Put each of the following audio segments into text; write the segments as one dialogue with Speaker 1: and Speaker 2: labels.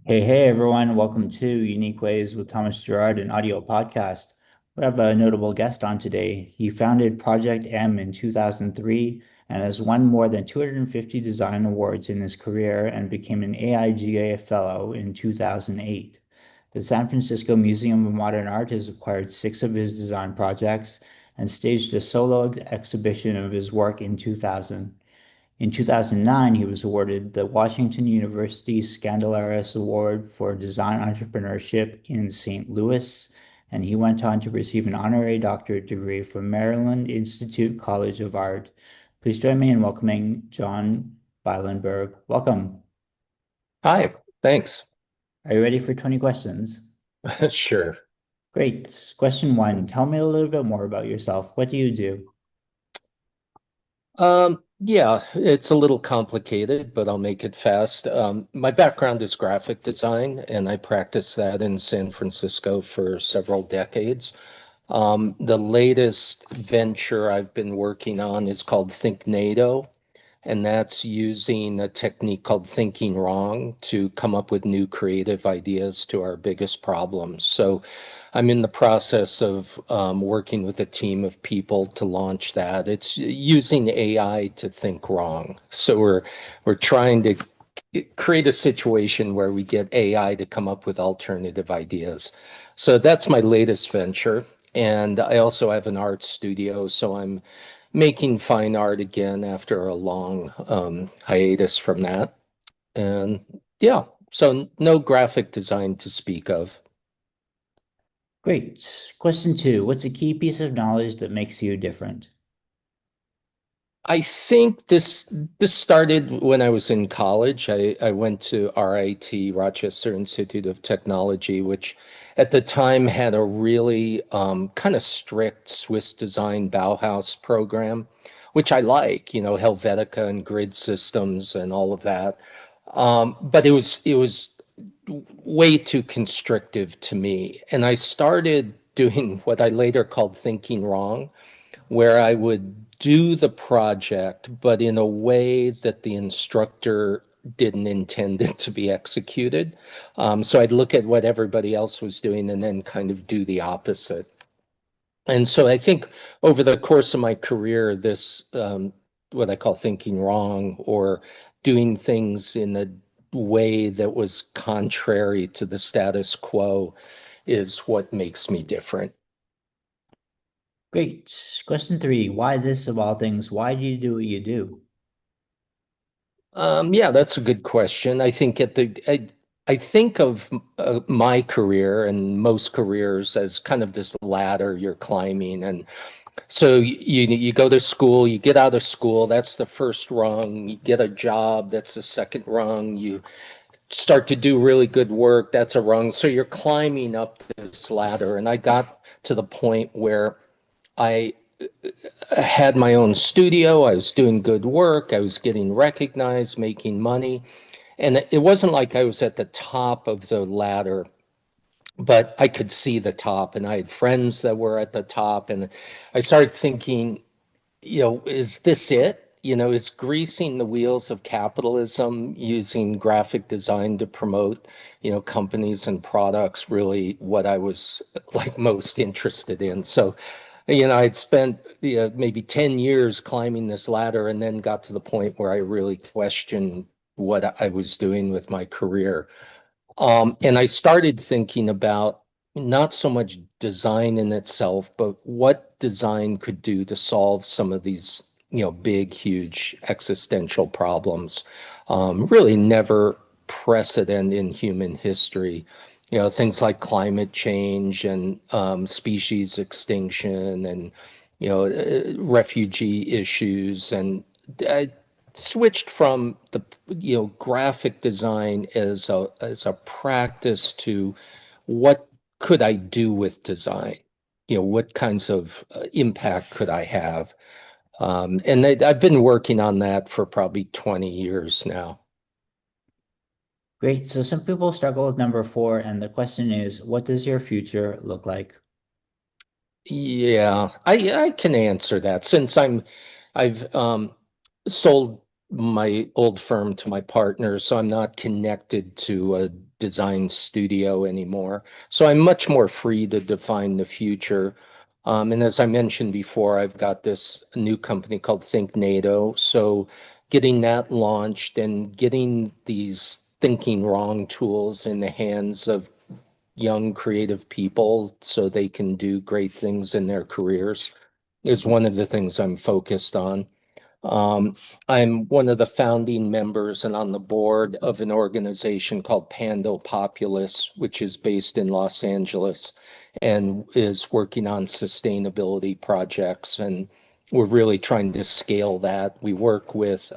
Speaker 1: Hey, everyone. Welcome to Unique Ways with Thomas Gerard, an audio podcast. We have a notable guest on today. He founded Project M in 2003 and has won more than 250 design awards in his career and became an AIGA Fellow in 2008. The San Francisco Museum of Modern Art has acquired six of his design projects and staged a solo exhibition of his work in 2000. In 2009, he was awarded the Washington University Skandalaris Award for Design Entrepreneurship in St. Louis, and he went on to receive an honorary doctorate degree from Maryland Institute College of Art. Please join me in welcoming John Bielenberg. Welcome.
Speaker 2: Hi, thanks.
Speaker 1: Are you ready for 20 questions?
Speaker 2: Sure.
Speaker 1: Great. Question one, tell me a little bit more about yourself. What do you do?
Speaker 2: Yeah, it's a little complicated, but I'll make it fast. My background is graphic design, and I practiced that in San Francisco for several decades. The latest venture I've been working on is called Think NATO, and that's using a technique called thinking wrong to come up with new creative ideas to our biggest problems. So I'm in the process of working with a team of people to launch that. It's using AI to think wrong. So we're trying to create a situation where we get AI to come up with alternative ideas. So that's my latest venture. And I also have an art studio, so I'm making fine art again after a long hiatus from that. And yeah, so no graphic design to speak of.
Speaker 1: Great. Question two, what's a key piece of knowledge that makes you different?
Speaker 2: I think this started when I was in college. I went to RIT, Rochester Institute of Technology, which at the time had a really kind of strict Swiss design Bauhaus program, which I like, Helvetica and grid systems and all of that. But it was way too constrictive to me. And I started doing what I later called thinking wrong, where I would do the project, but in a way that the instructor didn't intend it to be executed. So I'd look at what everybody else was doing and then kind of do the opposite. And so I think over the course of my career, this, what I call thinking wrong or doing things in a way that was contrary to the status quo is what makes me different.
Speaker 1: Great. Question three, why this of all things? Why do you do what you do?
Speaker 2: Yeah, that's a good question. I think of my career and most careers as kind of this ladder you're climbing, and so you go to school, you get out of school, that's the first rung. You get a job, that's the second rung. You start to do really good work, that's a rung. So you're climbing up this ladder, and I got to the point where I had my own studio. I was doing good work. I was getting recognized, making money. And it wasn't like I was at the top of the ladder, but I could see the top, and I had friends that were at the top. And I started thinking, is this it? Is greasing the wheels of capitalism using graphic design to promote, companies and products really what I was like most interested in? So I'd spent maybe 10 years climbing this ladder and then got to the point where I really questioned what I was doing with my career. And I started thinking about not so much design in itself, but what design could do to solve some of these, big, huge existential problems. Really never precedent in human history. Things like climate change and species extinction and, refugee issues. And I switched from the, graphic design as a practice to what could I do with design? What kinds of impact could I have? And I've been working on that for probably 20 years now.
Speaker 1: Great. So some people struggle with number four, and the question is, what does your future look like?
Speaker 2: Yeah, I can answer that since I've sold my old firm to my partner, so I'm not connected to a design studio anymore. So I'm much more free to define the future. And as I mentioned before, I've got this new company called Think NATO. So getting that launched and getting these thinking wrong tools in the hands of young creative people so they can do great things in their careers is one of the things I'm focused on. Um, I'm one of the founding members and on the board of an organization called Pando Populous, which is based in Los Angeles and is working on sustainability projects. And we're really trying to scale that. We work with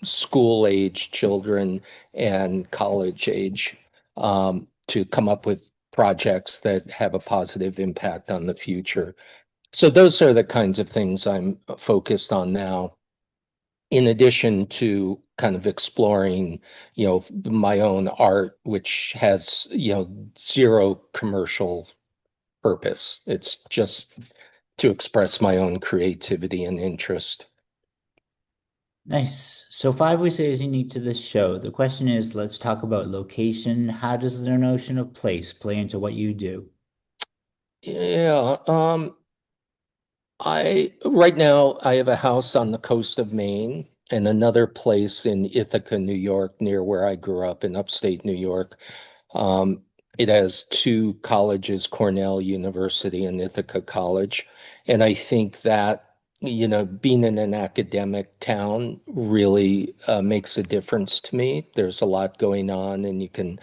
Speaker 2: school age children and college age to come up with projects that have a positive impact on the future. So those are the kinds of things I'm focused on now, in addition to kind of exploring, my own art, which has, zero commercial purpose. It's just to express my own creativity and interest.
Speaker 1: Nice. So five we say is unique to this show. The question is, let's talk about location. How does the notion of place play into what you do?
Speaker 2: Yeah, I right now I have a house on the coast of Maine and another place in Ithaca, New York, near where I grew up in upstate New York. Um, it has two colleges, Cornell University and Ithaca College. And I think that, being in an academic town really makes a difference to me. There's a lot going on, and you can,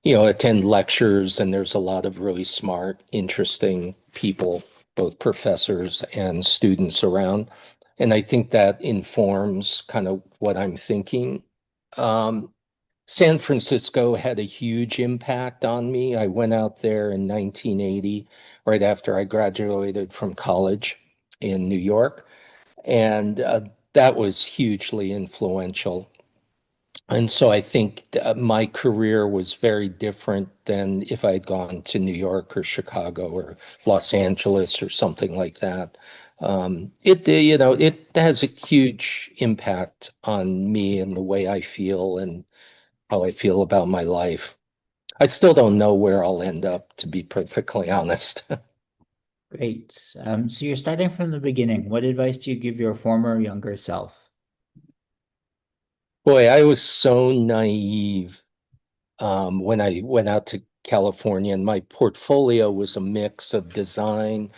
Speaker 2: attend lectures, and there's a lot of really smart, interesting people, both professors and students around. And I think that informs kind of what I'm thinking. Um, San Francisco had a huge impact on me. I went out there in 1980, right after I graduated from college in New York, and that was hugely influential. And so I think my career was very different than if I had gone to New York or Chicago or Los Angeles or something like that. It has a huge impact on me and the way I feel and how I feel about my life. I still don't know where I'll end up, to be perfectly honest.
Speaker 1: Great. So you're starting from the beginning. What advice do you give your former younger self?
Speaker 2: Boy, I was so naive when I went out to California, and my portfolio was a mix of design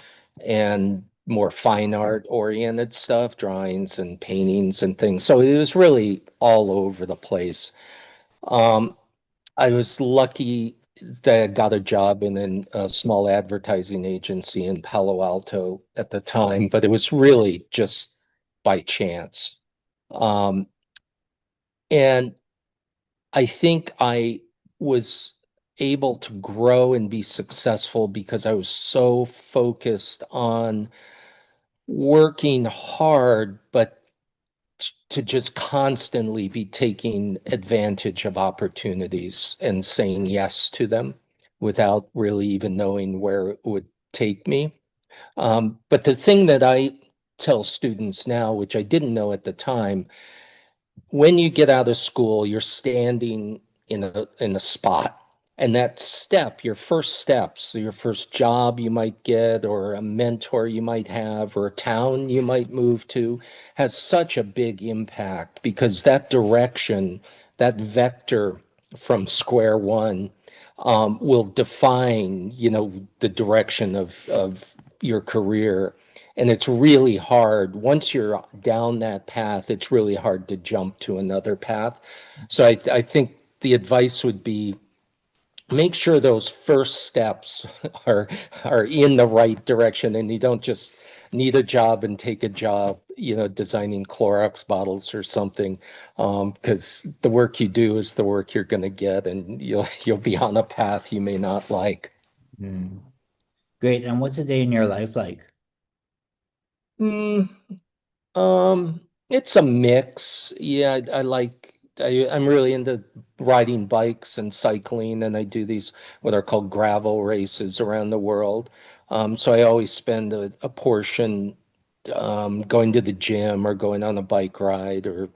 Speaker 2: and more fine art oriented stuff, drawings and paintings and things. So it was really all over the place. Um, I was lucky that I got a job in a small advertising agency in Palo Alto at the time, but it was really just by chance. Um, and I think I was able to grow and be successful because I was so focused on working hard, but to just constantly be taking advantage of opportunities and saying yes to them without really even knowing where it would take me. But the thing that I tell students now, which I didn't know at the time, when you get out of school, you're standing in a spot. And that step, your first steps, your first job you might get, or a mentor you might have, or a town you might move to, has such a big impact because that direction, that vector from square one, will define, the direction of your career. And it's really hard. Once you're down that path, it's really hard to jump to another path. So I think the advice would be make sure those first steps are are in the right direction and you don't just need a job and take a job, designing Clorox bottles or something, because the work you do is the work you're going to get, and you'll be on a path you may not like.
Speaker 1: Hmm. Great. And what's a day in your life like?
Speaker 2: Mm, it's a mix. Yeah, I'm really into riding bikes and cycling, and I do these what are called gravel races around the world. So I always spend a portion going to the gym or going on a bike ride or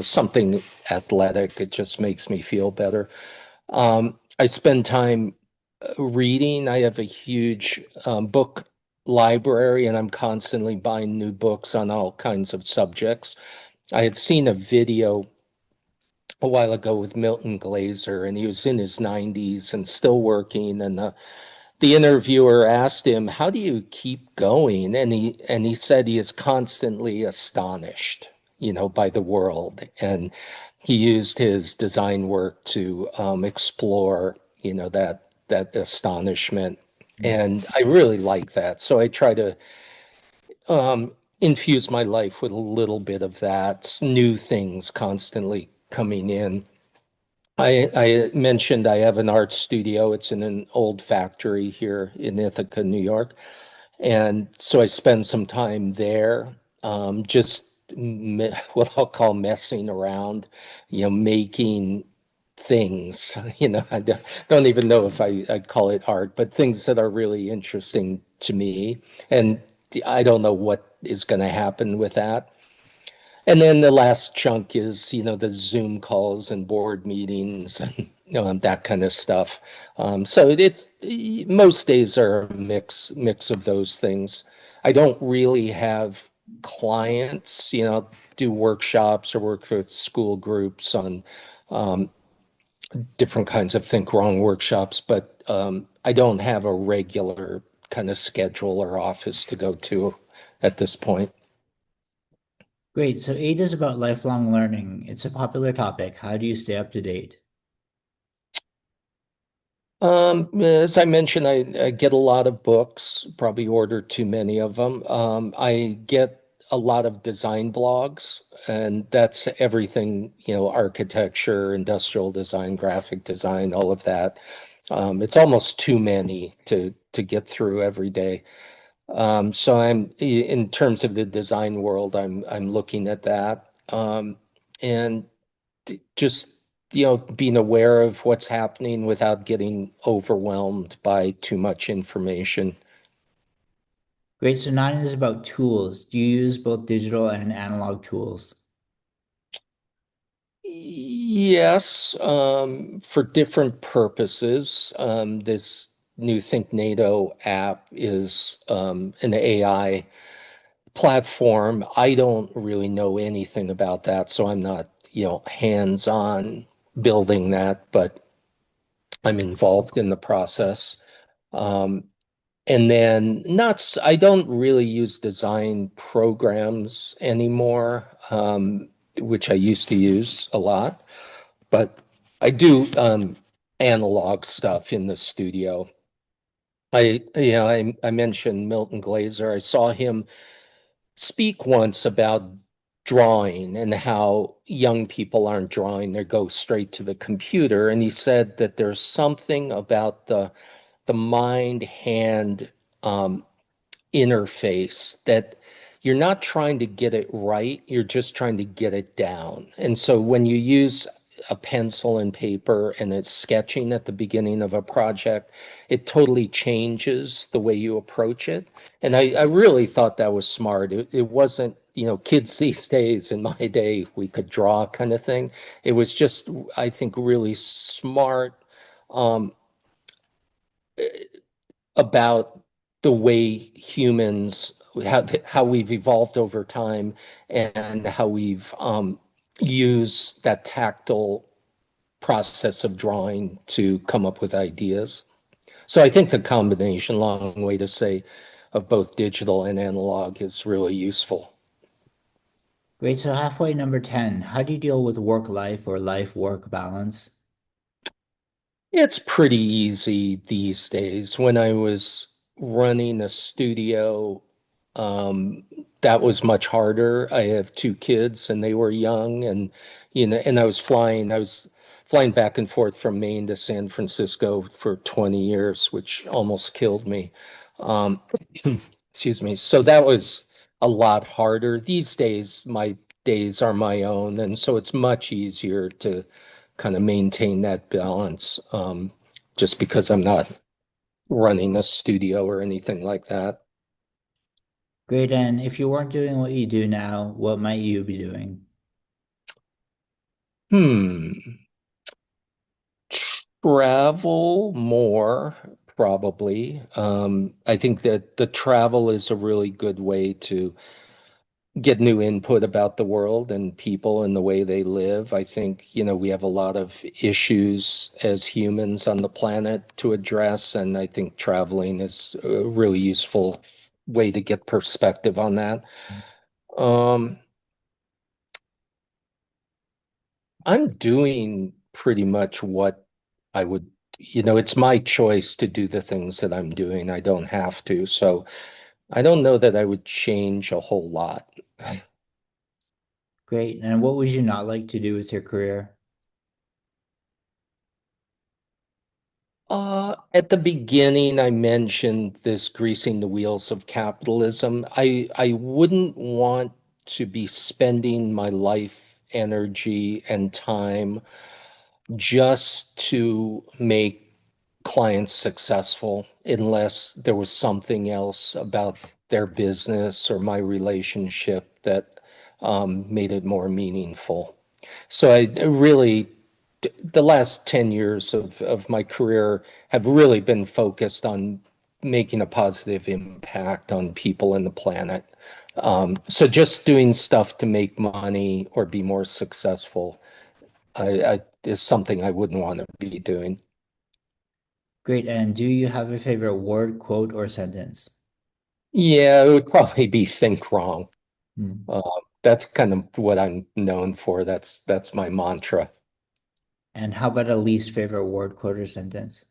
Speaker 2: something athletic. It just makes me feel better. I spend time reading. I have a huge book library, and I'm constantly buying new books on all kinds of subjects. I had seen a video a while ago with Milton Glaser, and he was in his 90s and still working. And the interviewer asked him, "How do you keep going?" And he said he is constantly astonished, by the world. And he used his design work to explore, that astonishment. And I really like that. So I try to infuse my life with a little bit of that, new things constantly coming in. I mentioned I have an art studio. It's in an old factory here in Ithaca, New York. And so I spend some time there, just what I'll call messing around, making things. I don't even know if I'd call it art, but things that are really interesting to me. And I don't know what is going to happen with that. And then the last chunk is, the Zoom calls and board meetings and that kind of stuff. So it's most days are a mix of those things. I don't really have clients, do workshops or work with school groups on um, different kinds of think wrong workshops, but I don't have a regular kind of schedule or office to go to at this point.
Speaker 1: Great. So eight is about lifelong learning. It's a popular topic. How do you stay up to date?
Speaker 2: As I mentioned, I get a lot of books, probably order too many of them. I get a lot of design blogs, and that's everything, architecture, industrial design, graphic design, all of that. It's almost too many to get through every day. So in terms of the design world, I'm looking at that. And just being aware of what's happening without getting overwhelmed by too much information.
Speaker 1: Great. So nine is about tools. Do you use both digital and analog tools?
Speaker 2: Yes, for different purposes. This new Think NATO app is an AI platform. I don't really know anything about that, so I'm not, hands-on building that, but I'm involved in the process. Um, And then I don't really use design programs anymore, which I used to use a lot, but I do analog stuff in the studio. I mentioned Milton Glaser. I saw him speak once about drawing and how young people aren't drawing, they go straight to the computer. And he said that there's something about the mind hand interface that you're not trying to get it right, you're just trying to get it down. And so when you use a pencil and paper and it's sketching at the beginning of a project, it totally changes the way you approach it. And I really thought that was smart. It wasn't, kids these days, in my day, we could draw kind of thing. It was just, I think, really smart um, about the way humans how we've evolved over time and how we've used that tactile process of drawing to come up with ideas. So I think the combination, long way to say, of both digital and analog is really useful.
Speaker 1: Great. So halfway number 10, how do you deal with work life or life work balance?
Speaker 2: It's pretty easy these days. When I was running a studio, um, that was much harder. I have two kids and they were young and and I was flying back and forth from Maine to San Francisco for 20 years, which almost killed me. Um, excuse me. So that was a lot harder. These days, my days are my own, and so it's much easier to kind of maintain that balance, just because I'm not running a studio or anything like that.
Speaker 1: Great. And if you weren't doing what you do now, what might you be doing?
Speaker 2: Hmm. Travel more, probably. I think that the travel is a really good way to get new input about the world and people and the way they live. I think, we have a lot of issues as humans on the planet to address, and I think traveling is a really useful way to get perspective on that. Um, I'm doing pretty much what I would, it's my choice to do the things that I'm doing. I don't have to. So I don't know that I would change a whole lot.
Speaker 1: Great. And what would you not like to do with your career?
Speaker 2: At the beginning, I mentioned this greasing the wheels of capitalism. I wouldn't want to be spending my life, energy, and time just to make clients successful unless there was something else about their business or my relationship that made it more meaningful. So I really, the last 10 years of my career have really been focused on making a positive impact on people and the planet. So just doing stuff to make money or be more successful is something I wouldn't want to be doing.
Speaker 1: Great. And do you have a favorite word, quote, or sentence?
Speaker 2: Yeah, it would probably be think wrong.
Speaker 1: Hmm.
Speaker 2: Uh, that's kind of what I'm known for. That's my mantra.
Speaker 1: And how about a least favorite word, quote, or sentence?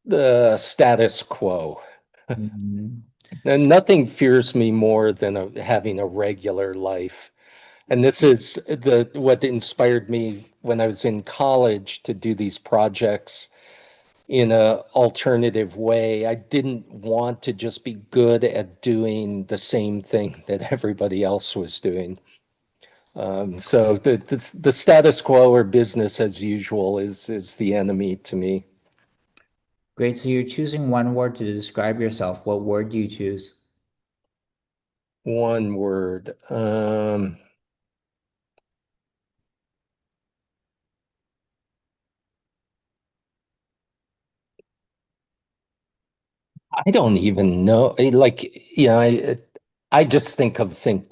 Speaker 2: The status quo.
Speaker 1: Mhm.
Speaker 2: And nothing fears me more than having a regular life. And this is what inspired me when I was in college to do these projects in a alternative way. I didn't want to just be good at doing the same thing that everybody else was doing. So the status quo or business as usual is the enemy to me.
Speaker 1: Great. So you're choosing one word to describe yourself. What word do you choose?
Speaker 2: One word. I don't even know. Like, I just think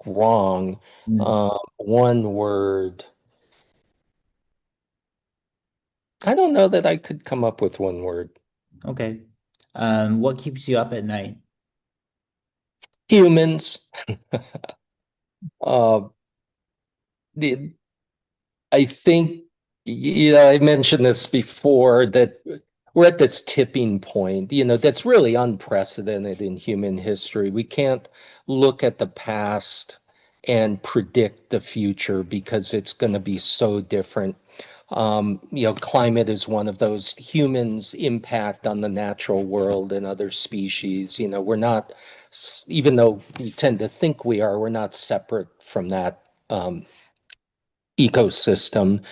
Speaker 2: wrong.
Speaker 1: Hmm.
Speaker 2: One word. I don't know that I could come up with one word.
Speaker 1: Okay. What keeps you up at night?
Speaker 2: Humans. Uh, the I think, I mentioned this before that we're at this tipping point, that's really unprecedented in human history. We can't look at the past and predict the future because it's going to be so different. Climate is one of those. Humans' impact on the natural world and other species. We're not, even though we tend to think we are, we're not separate from that ecosystem,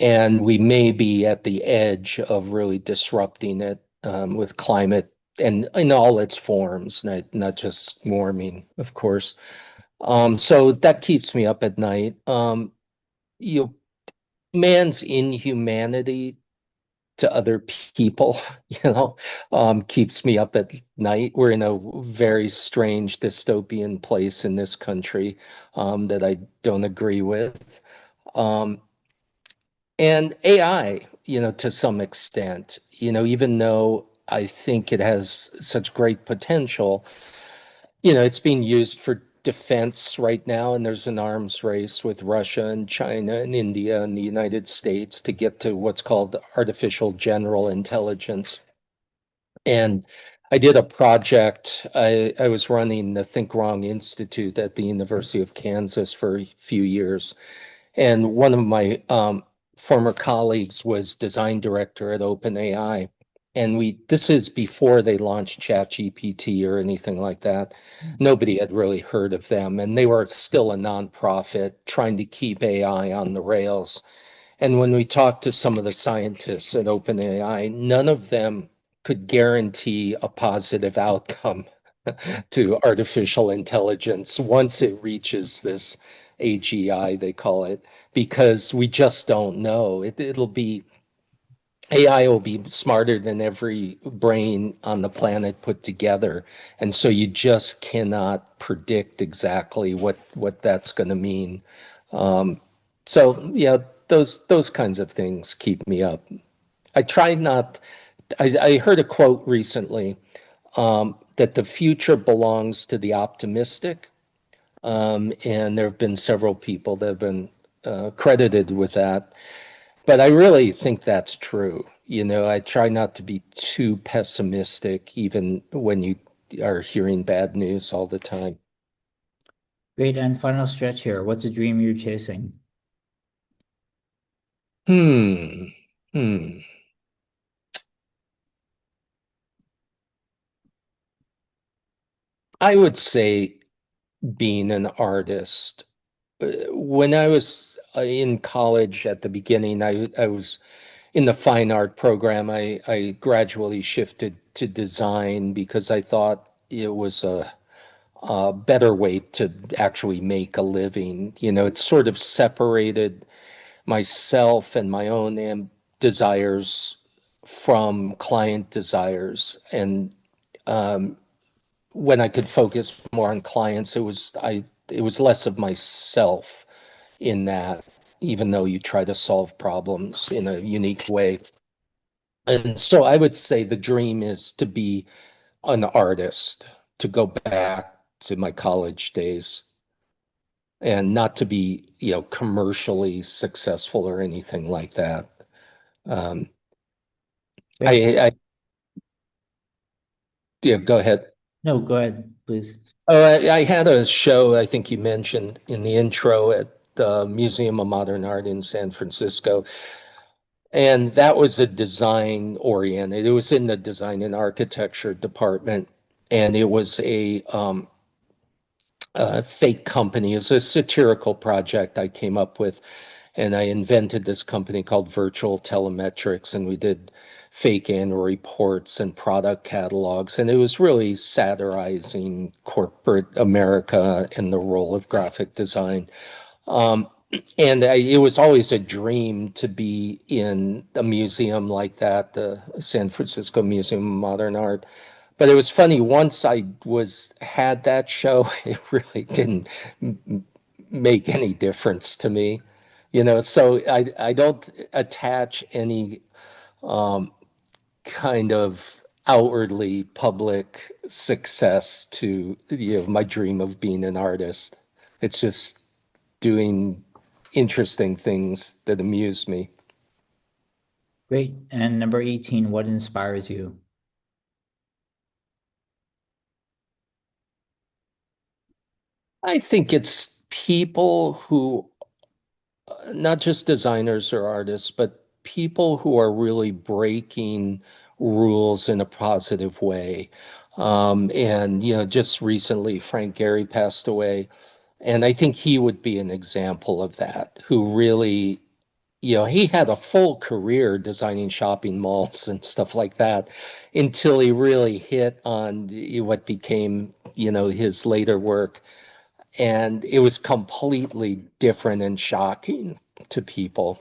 Speaker 2: and we may be at the edge of really disrupting it with climate and in all its forms, not just warming, of course. So that keeps me up at night. You know, man's inhumanity to other people, keeps me up at night. We're in a very strange dystopian place in this country that I don't agree with. Um, And AI, to some extent, even though I think it has such great potential, it's being used for defense right now, and there's an arms race with Russia and China and India and the United States to get to what's called artificial general intelligence. And I did a project. I was running the Think Wrong Institute at the University of Kansas for a few years, and one of my former colleagues was design director at OpenAI. And this is before they launched ChatGPT or anything like that. Nobody had really heard of them. And they were still a nonprofit trying to keep AI on the rails. And when we talked to some of the scientists at OpenAI, none of them could guarantee a positive outcome to artificial intelligence once it reaches this AGI, they call it, because we just don't know. It'll be AI will be smarter than every brain on the planet put together. And so you just cannot predict exactly what that's going to mean. Um, so yeah, those kinds of things keep me up. I try not, I heard a quote recently that the future belongs to the optimistic. And there have been several people that have been credited with that. But I really think that's true. I try not to be too pessimistic, even when you are hearing bad news all the time.
Speaker 1: Great. And final stretch here. What's a dream you're chasing?
Speaker 2: Hmm. Hmm. I would say being an artist. When I was in college at the beginning, I was in the fine art program. I gradually shifted to design because I thought it was a better way to actually make a living. It sort of separated myself and my own desires from client desires. And um, when I could focus more on clients, it was less of myself in that, even though you try to solve problems in a unique way. And so I would say the dream is to be an artist, to go back to my college days and not to be, commercially successful or anything like that. Um,
Speaker 1: Great.
Speaker 2: I yeah, go ahead.
Speaker 1: No, go ahead, please.
Speaker 2: Oh, I had a show I think you mentioned in the intro at the Museum of Modern Art in San Francisco, and that was a design oriented. It was in the design and architecture department, and it was a fake company. It was a satirical project I came up with, and I invented this company called Virtual Telemetrics, and we did fake annual reports and product catalogs, and it was really satirizing corporate America and the role of graphic design. Um, it was always a dream to be in a museum like that, the San Francisco Museum of Modern Art. But it was funny, once I had that show, it really didn't make any difference to me. So I don't attach any um, kind of outwardly public success to my dream of being an artist. It's just doing interesting things that amuse me.
Speaker 1: Great. And number 18, what inspires you?
Speaker 2: I think it's people who, not just designers or artists, but people who are really breaking rules in a positive way. And, just recently, Frank Gehry passed away. And I think he would be an example of that, who really, he had a full career designing shopping malls and stuff like that until he really hit on what became, his later work. And it was completely different and shocking to people.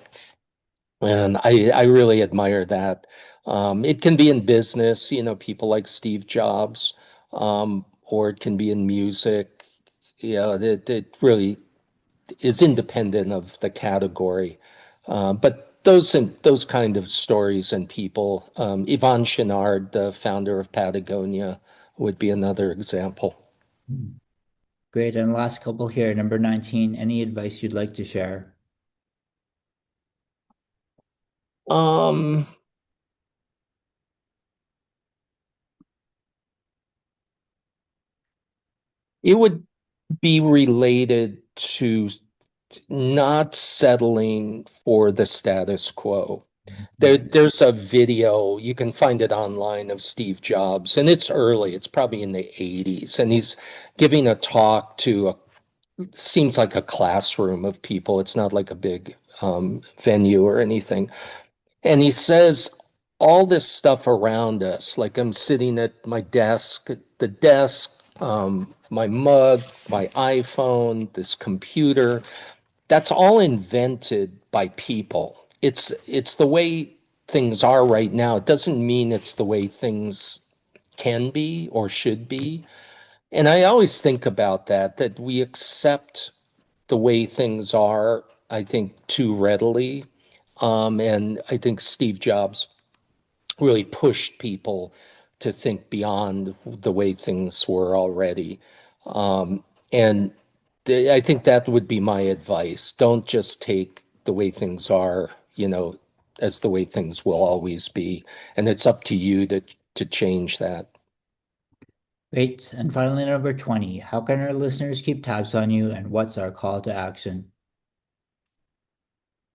Speaker 2: And I really admire that. It can be in business, people like Steve Jobs, or it can be in music. It really is independent of the category. But those kind of stories and people, Yvon Chouinard, the founder of Patagonia, would be another example.
Speaker 1: Great. And last couple here, number 19, any advice you'd like to share?
Speaker 2: Um, it would be related to not settling for the status quo. There's a video, you can find it online, of Steve Jobs, and it's early, it's probably in the 80s, and he's giving a talk to seems like a classroom of people. It's not like a big venue or anything. And he says, all this stuff around us, like I'm sitting at my desk, the desk, my mug, my iPhone, this computer, that's all invented by people. It's the way things are right now, it doesn't mean it's the way things can be or should be. And I always think about that we accept the way things are, I think, too readily. And I think Steve Jobs really pushed people to think beyond the way things were already. And I think that would be my advice. Don't just take the way things are, as the way things will always be. And it's up to you to change that.
Speaker 1: Great. And finally, number 20, how can our listeners keep tabs on you and what's our call to action?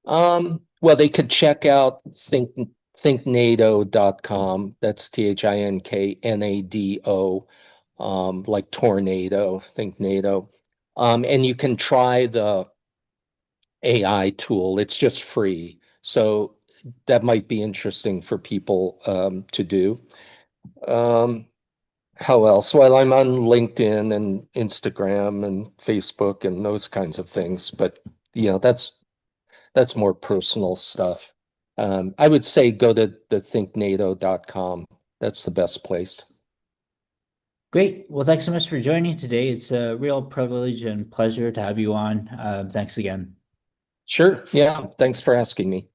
Speaker 2: Well, they could check out thinknado.com. That's ThinkNado, like tornado, think NATO. And you can try the AI tool. It's just free. So that might be interesting for people to do. Um, how else? Well, I'm on LinkedIn and Instagram and Facebook and those kinds of things, but that's more personal stuff. I would say go to the thinknado.com. That's the best place.
Speaker 1: Great. Well, thanks so much for joining today. It's a real privilege and pleasure to have you on. Thanks again.
Speaker 2: Sure. Yeah. Thanks for asking me.